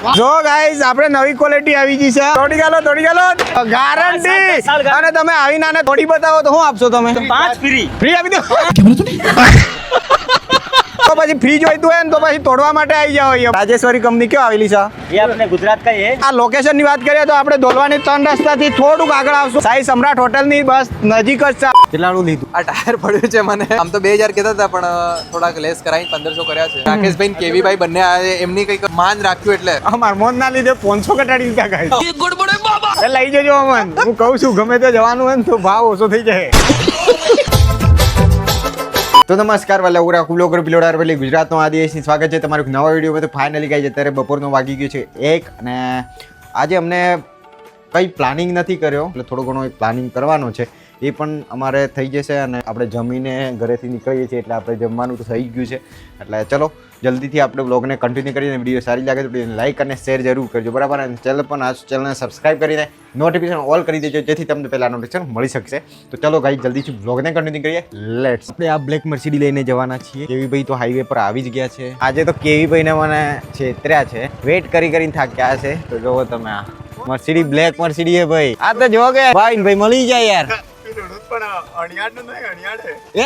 જો ગાઈસ આપણે નવી ક્વોલિટી આવી ગઈ છે. થોડી ગાલો ગારંટી. અને તમે આવીને આને થોડી બતાવો તો શું આપશો તમે? 5 ફ્રી આપી દો. તો પછી ફ્રી જોઈતું હોય ને તો પછી તોડવા માટે આવી જાવ. અહીંયા રાજેશ્વરી કંપની ક્યાં આવેલી છે? ये अपने गुजरात का ही है. આ લોકેશન ની વાત કરીએ તો આપણે દોલવાની 3 રસ્તાથી થોડુંક આગળ આવશું. સાઈ સમ્રાટ હોટલ ની બસ નજીક જ છે. કેટલાનું લીધું? આ ટાયર પડ્યું છે મને. આમ તો 2000 કહેતા હતા પણ થોડાક લેસ કરાવી 1500 કર્યા છે. રાકેશભાઈ ને કેવીભાઈ બંને આ એમની કઈક માન રાખ્યું એટલે અમાર મોન ના લીધે 500 ઘટાડી દીધા ગાઈસ. લઈ જજો અમન. હું કહું છું ગમે તે જવાનું હોય ને તો ભાવ ઓછો થઈ જાય. તો નમસ્કાર વાલા ઉરા કુલોગર પિલોડાર વાલી ગુજરાતનો આદિવાસી સ્વાગત છે તમારું એક નવા વિડીયોમાં. તો ફાઇનલી ગાઈસ અત્યારે બપોરનો વાગી ગયો છે 1 અને આજે અમને કંઈ પ્લાનિંગ નથી કર્યો એટલે થોડો ઘણો એક પ્લાનિંગ કરવાનો છે એ પણ અમારે થઈ જશે. અને આપણે જમીને ઘરેથી નીકળીએ છીએ એટલે આપણે જમવાનું તો થઈ ગયું છે. એટલે ચલો જલ્દીથી આપણે બ્લોગને કન્ટિન્યુ કરીને વિડીયો સારી લાગે તો વિડીયોને લાઇક અને શેર જરૂર કરજો બરાબર. અને ચેનલ પણ આ ચેનલને સબસ્ક્રાઈબ કરીને નોટિફિકેશન ઓલ કરી દેજો જેથી તમને પહેલાં નોટિફિકેશન મળી શકશે. તો ચલો ગાઈસ જલ્દીથી બ્લોગને કન્ટિન્યુ કરીએ. લેટ્સ. આપણે આ બ્લેક મર્સિડી લઈને જવાના છીએ. કેવીભાઈ તો હાઈવે પર આવી જ ગયા છે. આજે તો કેવીભાઈને મને છેતર્યા છે. વેટ કરીને થાક્યા છે. તો જોવો તમે આ મર્સિડી બ્લેક મર્સિડી હે ભાઈ. આ તો જો કે ભાઈ મળી જાય યાર. એ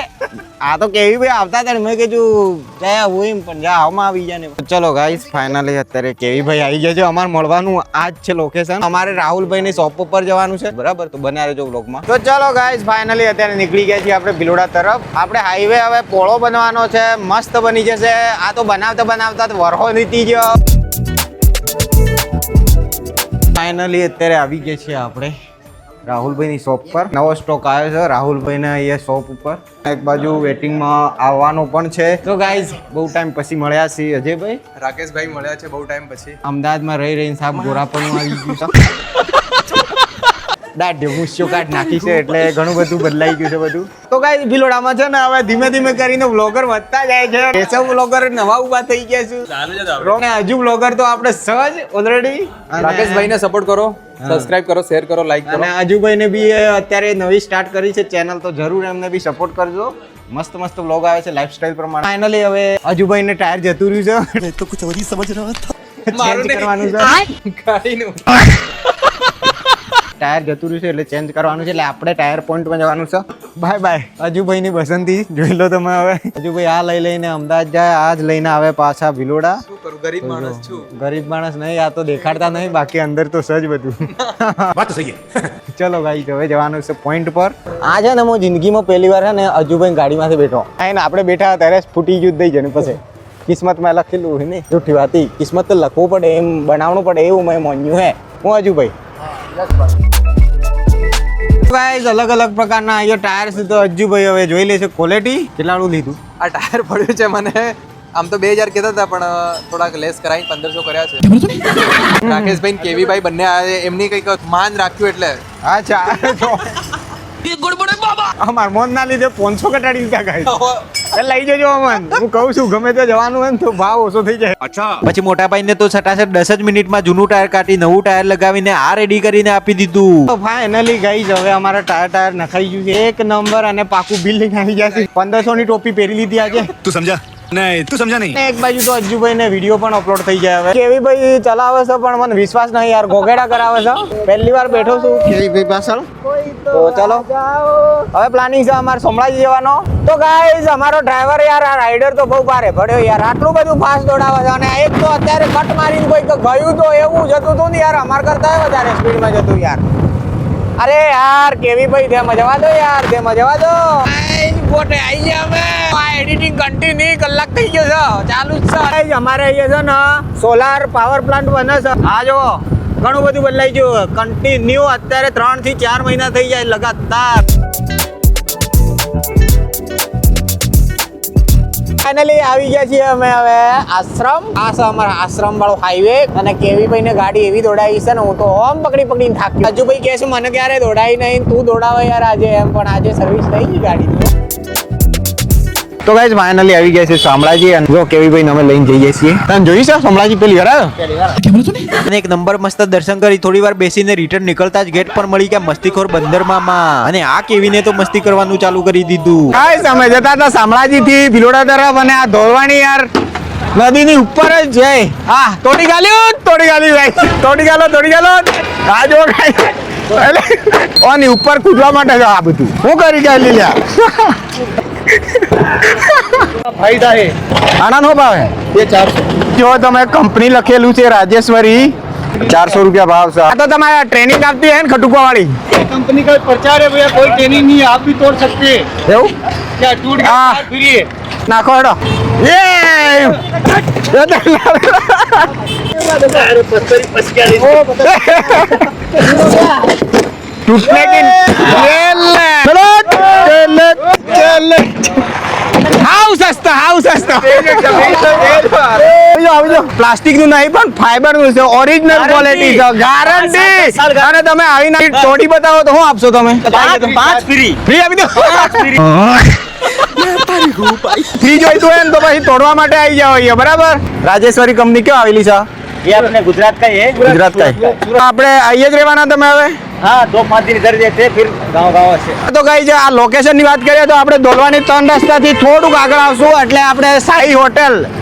આ તો કેવી ભાઈ આવતા હતા મેં કીધું જયા હોય એમ પણ જા હવામાં આવી જાય ને. ચલો ગાઈસ ફાઇનલી અત્યારે કેવી ભાઈ આવી ગયા છે. અમારે મળવાનું આ જ છે લોકેશન. અમારે રાહુલભાઈ ની શોપ ઉપર જવાનું છે બરાબર. તો બન્યા રહેજો બ્લોગમાં. તો ચલો ગાઈસ ફાઇનલી અત્યારે નીકળી ગયા છીએ આપણે ભિલોડા તરફ. આપણે હાઈવે હવે પોળો બનવાનો છે. મસ્ત બની જશે. આ તો બનાવતા વરહો નીતિ ગયો. ફાઇનલી અત્યારે આવી ગયા છીએ આપણે રાહુલભાઈની શોપ પર. નવો સ્ટોક આવ્યો છે રાહુલભાઈને અહીંયા શોપ ઉપર. એક બાજુ વેટિંગમાં આવવાનું પણ છે. તો ગાઈઝ બહુ ટાઈમ પછી મળ્યા છીએ અજયભાઈ. રાકેશભાઈ મળ્યા છે બહુ ટાઈમ પછી. અમદાવાદમાં રહીને સાહેબ ગોરા પણ આવી ગયું છે. દાઢ મૂછો કાઢ નાખી છે એટલે ઘણું બધું બદલાઈ ગયું છે બધું. તો ગાઈઝ ભિલોડામાં છે ને હવે ધીમે ધીમે કરીને વ્લોગર વધતા જાય છે. કેશવ વ્લોગર નવા ઉભા થઈ ગયા છે. હજુ વ્લોગર તો આપણે સહજ ઓલરેડી. રાકેશભાઈને સપોર્ટ કરો, સબસ્ક્રાઇબ કરો, શેર કરો, લાઈક કરો. અને અજુભાઈને બી અત્યારે નવી સ્ટાર્ટ કરી છે ચેનલ. તો જરૂર એમને બી સપોર્ટ કરજો. મસ્ત વ્લોગ આવે છે લાઈફસ્ટાઈલ પ્રમાણે. ફાઇનલી હવે અજુભાઈને ટાયર જતું રહ્યું છે. તો કુછ ઓર સમજ રહા થા. ચેન્જ કરવાનું છે ગાડીનું ટાયર જતું રહ્યું છે એટલે ચેન્જ કરવાનું છે. એટલે આપણે ટાયર પોઈન્ટમાં જવાનું છે. બાય બાય અજુભાઈની બસંતી જોઈ લો તમે. હવે અજુભાઈ આ લઈને અમદાવાદ જાય. આ જ લઈને આવે પાછા ભિલોડા. શું કરું, ગરીબ માણસ છું. ગરીબ માણસ નહીં. આ તો દેખાડતા નહીં બાકી અંદર તો સજ બધું. વાત સહી છે. ચલો ગાઈસ હવે જવાનું છે પોઈન્ટ પર. આ છે ને હું જિંદગીમાં પહેલી વાર છે ને અજુભાઈ ગાડીમાંથી બેઠો. આને આપણે બેઠા ત્યારે ફૂટી ગયું દઈ જાય પછી કિસ્મતમાં લખેલું હોય ને જૂઠી વાત. કિસ્મત તો લખવું પડે એમ બનાવવું પડે એવું મેં માન્યું હે. હું અજુભાઈ ગાઈસ અલગ પ્રકારના અહીંયા ટાયર્સ તો અજુભાઈ હવે જોઈ લે છે ક્વોલિટી. કેટલાનું લીધું? આ ટાયર પડ્યું છે મને. આમ તો 2000 કહેતા હતા પણ થોડાક લેસ કરાવી 1500 કર્યા છે. રાકેશભાઈ ને કેવીભાઈ બંને આ એમની કઈક માન રાખ્યું એટલે. અચ્છા અમાર મોન ના લીધે 500 ઘટાડી દીધા ગાઈસ. લઈ જજો અમન. હું કહું છું ગમે તે જવાનું હોય ને તો ભાવ ઓછો થઈ જાય. અચ્છા પછી મોટા ભાઈ ને તો છટાછટ 10 જ મિનિટમાં જૂનું ટાયર કાઢી નવું ટાયર લગાવીને આ રેડી કરીને આપી દીધું. તો ફાઇનલી ગાઈસ હવે અમારા ટાયર નખાઈ ગયું છે. એક નંબર અને પાકું બિલ લઈને આવી ગયા છે. 1500 ની ટોપી પહેરી લીધી આજે. તું સમજા નહીં. એક બાજુ તો અજ્જુભાઈ ને વિડીયો પણ અપલોડ થઈ જાય. હવે કેવી ભાઈ ચલાવે છે પણ મને વિશ્વાસ નહીં યાર. ગોગેડા કરાવે છે. પહેલી વાર બેઠો છું કેવી ભાઈ પાછળ. તો ચલો હવે પ્લાનિંગ છે અમારે સોમળાજી જવાનો. તો ગાઈઝ અમારો ડ્રાઈવર યાર આ રાઈડર તો બહુ ભારે પડ્યો યાર. આટલું બધું ફાસ્ટ દોડાવે છે. અને એક તો અત્યારે કટ મારીને કોઈ ગયું તો એવું જતું હતું ને યાર. અમાર કરતા વધારે સ્પીડમાં જતું યાર. અરે યાર કેવી ભાઈ તેમાં જવા દો યાર. તેમાં જવા દો. બોટે આવી ગયા અમે. એડિટિંગ કન્ટિન્યુ કલાક થઈ ગયો છે. ચાલુ જ છે. અમારે અહીંયા છે ને સોલાર પાવર પ્લાન્ટ બને છે. આ જો ઘણું બધું બદલાઈ ગયું. કન્ટિન્યુ અત્યારે 3 થી 4 મહિના થઈ જાય લગાતાર. ફાઇનલી આવી ગયા છીએ અમે હવે આશ્રમ. આ છે અમારા આશ્રમ વાળો હાઈવે. અને કેવીભાઈ ને ગાડી એવી દોડાવી છે ને હું તો ઓમ પકડીને થાક્યો. અજુભાઈ કહે છે મને ક્યારે દોડાવી નહીં તું દોડાવે યાર આજે એમ. પણ આજે સર્વિસ થઈ ગઈ ગાડીની. તો ગાઈસ ફાઇનલી આવી ગયા છે શામળાજી. અને જો કેવીભાઈ અમે લઈને જઈએ છીએ. તમે જોઈ છે શામળાજી પહેલી વાર અને એક નંબર મસ્ત દર્શન કરી થોડી વાર બેસીને રિટર્ન નીકળતા જ ગેટ પર મળી ગયા મસ્તીખોર બંદર મામા. અને આ કેવીને તો મસ્તી કરવાનું ચાલુ કરી દીધું. ગાઈસ અમે જતા હતા શામળાજી થી ભિલોડા તરફ અને આ ધોરવાણી યાર નદીની ઉપર જ છે. હા તોડી ગાલ્યું ભાઈ, તોડી ગાલો. આ જો ગાઈસ એટલે ઓની ઉપર કૂદવા માટે છે આ બધું. હું કરી ગાલી લ્યા ફાયદા હે આના નો ભાવે એ 400 જો તમે કંપની લખેલું છે રાજેશ્વરી 400 રૂપિયા ભાવ છે. આ તો તમારે ટ્રેનિંગ આપતી હે ને ખટુપા વાળી कंपनी का प्रचार है भैया, कोई ट्रेनिंग नहीं है, आप भी तोड़ सकते हैं। એવું क्या टूट गया हाँ। फ्री है। નાખો હેડો એ अरे पत्थर ही फंस गया। टूटने की चलो હાઉ સસ્તો પ્લાસ્ટિક નું નહીં પણ ફાઈબર નું છે, ઓરિજિનલ ક્વોલિટી છે, ગેરંટી. અને તમે આવીને તોડી બતાવો તો શું આપશો તમે? 5 फ्री। ફ્રી આપી દો. ફ્રી જોઈતું હોય ને તો પછી તોડવા માટે આવી જાવ અહીંયા, બરાબર? રાજેશ્વરી કંપની ક્યાં આવેલી છે? ये अपने गुजरात का ही है। ગુજરાત કઈ આપણે અહીંયા જ રહેવાના તમે હવે? हाँ 2-5 दिन इधर रहते हैं, फिर गाँव से। તો કઈ છે આ લોકેશન ની વાત કરીએ તો આપણે દોલવાની 3 રસ્તાથી થોડુંક આગળ આવશું એટલે આપણે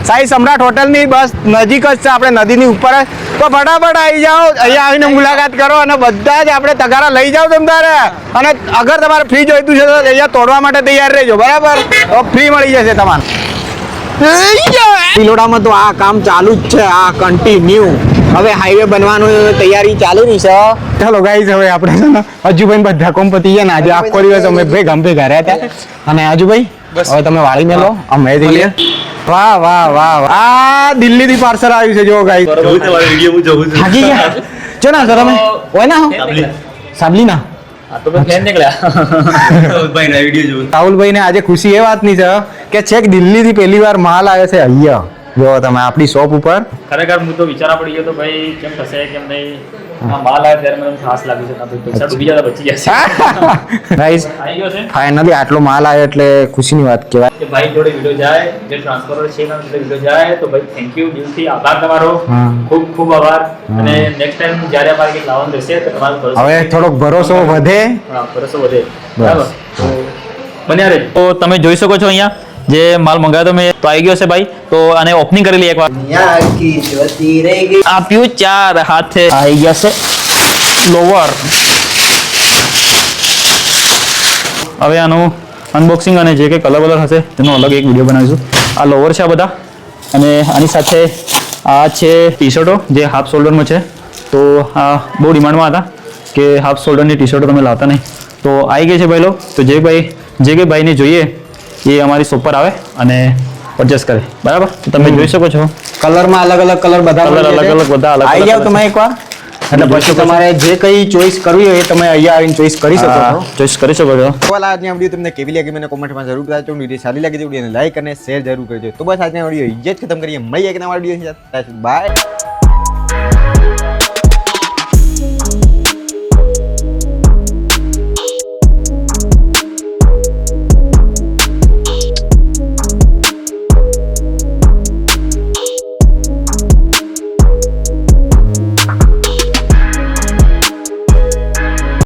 સાઈ સમ્રાટ હોટલ ની બસ નજીક જ છે, આપણે નદીની ઉપર જ. તો ફટાફટ આવી જાઓ, અહીંયા આવીને મુલાકાત કરો અને બધા જ આપણે તગારા લઈ જાઓ તમ તારે. અને અગર તમારે ફ્રી જોઈતું છે તો અહીંયા તોડવા માટે તૈયાર રહેજો, બરાબર? તો ફ્રી મળી જશે તમારે. પિલોડામાં તો આ કામ ચાલુ જ છે, આ કન્ટિન્યુ. હવે હાઈવે બનવાનું તૈયારી ચાલુ ની છે. ચાલો ગાઈઝ હવે આપણે છે ને અજુભાઈ બધા કોમ્પતી છે ને આજે આખો દિવસ અમે ભેગા રહ્યા હતા. અને અજુભાઈ હવે તમે વાળી મેલો, અમે જઈએ. વાહ આ દિલ્હી થી પાર્સલ આવ્યું છે જો ગાઈઝ. થાકી ગયા ચો ના સર અમે હોય ના સાબલી ના રાહુલભાઈ ને આજે ખુશી એ વાતની છે કે છેક દિલ્હી થી પહેલી વાર માલ આવ્યો છે અહીંયા. જો તમે આપણી શોપ ઉપર ખરેખર હું તો વિચારવા પડી ગયો તો ભાઈ કેમ થશે કેમ નહીં આ માલ આવે ત્યારે મને ખાસ લાગ્યું છે તો પૈસા ડૂબી જતા બચી જશે ગાઈઝ આવી ગયો છે ફાઇનલી આટલો માલ આવ્યો એટલે ખુશીની વાત કહેવાય. કે ભાઈ જોડે વિડિયો જાય જે ટ્રાન્સફર છે એના જોડે વિડિયો જાય તો ભાઈ થેન્ક યુ દિલથી આભાર તમારો ખૂબ આભાર. અને નેક્સ્ટ ટાઈમ જ્યારે અમારે કંઈક લાવવાનું રહેશે તો તમારો ભરોસો હવે થોડોક ભરોસો વધે. હા ભરોસો વધે બરાબર. તો બન્યા રહે. તો તમે જોઈ શકો છો અહીંયા જે માલ મંગાવ્યો તો મેં તો આવી ગયો છે ભાઈ. તો આને ઓપનિંગ કરી લઈએ એકવાર. આપ્યું 4 હાથે આવી ગયા છે લોવર. હવે આનું અનબોક્સિંગ અને જે કંઈ કલર હશે તેનો અલગ એક વિડીયો બનાવીશું. આ લોવર છે આ બધા અને આની સાથે આ છે ટી શર્ટો જે હાફ શોલ્ડરમાં છે. તો આ બહુ ડિમાન્ડમાં હતા કે હાફ શોલ્ડરની ટી શર્ટો તમે લાવતા નહીં, તો આવી ગઈ છે ભાઈ લો. તો જે કંઈ ભાઈને જોઈએ એ અમારી શોપ પર આવે અને પરચેસ કરે, બરાબર? તો તમે જોઈ શકો છો કલરમાં અલગ કલર બધા કલર મળી અલગ જશે. બધા આવી જાવ તમે એકવાર એટલે પછી તમારે જે કઈ ચોઈસ કરવી હોય એ તમે અહીંયા આવીને ચોઈસ કરી શકો છો. ચોઈસ કરી શકો છો. તો આજની વિડીયો તમને કેવી લાગી મને કોમેન્ટમાં જરૂર બતાવજો. વિડીયો સારી લાગી તો વિડીયોને લાઈક અને શેર જરૂર કરજો. તો બસ આજના વિડીયો અહીંયા જ ખતમ કરીએ. મળીએ એક નવા વિડીયો સાથે. બાય.